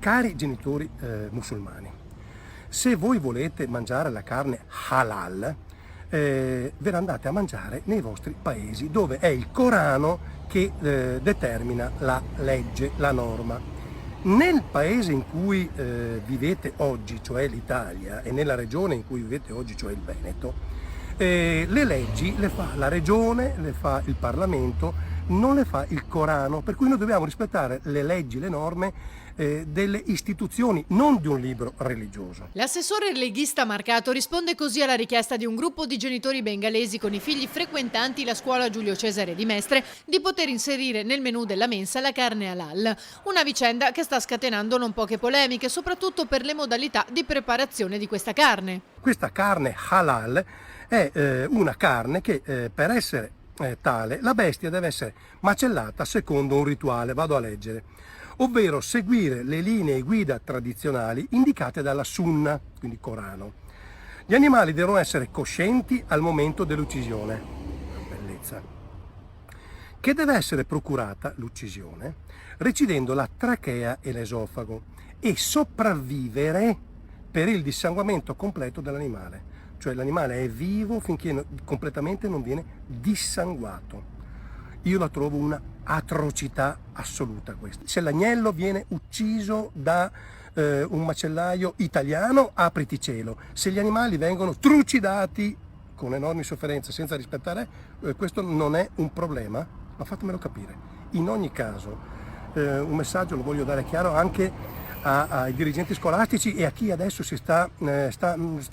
Cari genitori musulmani, se voi volete mangiare la carne halal, ve la andate a mangiare nei vostri paesi dove è il Corano che determina la legge, la norma. Nel paese in cui vivete oggi, cioè l'Italia, e nella regione in cui vivete oggi, cioè il Veneto, le leggi le fa la regione, le fa il Parlamento, non le fa il Corano, per cui noi dobbiamo rispettare le leggi, le norme delle istituzioni, non di un libro religioso. L'assessore leghista Marcato risponde così alla richiesta di un gruppo di genitori bengalesi con i figli frequentanti la scuola Giulio Cesare di Mestre di poter inserire nel menù della mensa la carne halal, una vicenda che sta scatenando non poche polemiche, soprattutto per le modalità di preparazione di questa carne. Questa carne halal è una carne che per essere tale la bestia deve essere macellata secondo un rituale, vado a leggere, ovvero seguire le linee guida tradizionali indicate dalla Sunna, quindi Corano. Gli animali devono essere coscienti al momento dell'uccisione, bellezza, che deve essere procurata l'uccisione recidendo la trachea e l'esofago e sopravvivere per il dissanguamento completo dell'animale, cioè l'animale è vivo finché completamente non viene dissanguato. Io la trovo una atrocità assoluta questa. Se l'agnello viene ucciso da un macellaio italiano, apriti cielo. Se gli animali vengono trucidati con enormi sofferenze senza rispettare, questo non è un problema, ma fatemelo capire. In ogni caso, un messaggio lo voglio dare chiaro anche ai dirigenti scolastici e a chi adesso sta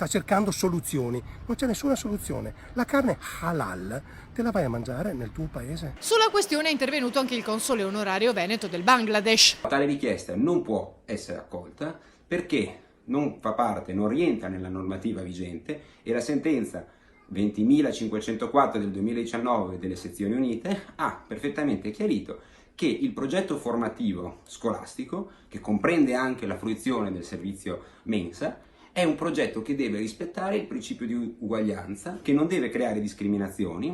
cercando soluzioni. Non c'è nessuna soluzione. La carne halal te la vai a mangiare nel tuo paese? Sulla questione è intervenuto anche il console onorario veneto del Bangladesh. Tale richiesta non può essere accolta perché non fa parte, non rientra nella normativa vigente e la sentenza 20.504 del 2019 delle sezioni unite ha perfettamente chiarito che il progetto formativo scolastico, che comprende anche la fruizione del servizio mensa, è un progetto che deve rispettare il principio di uguaglianza, che non deve creare discriminazioni.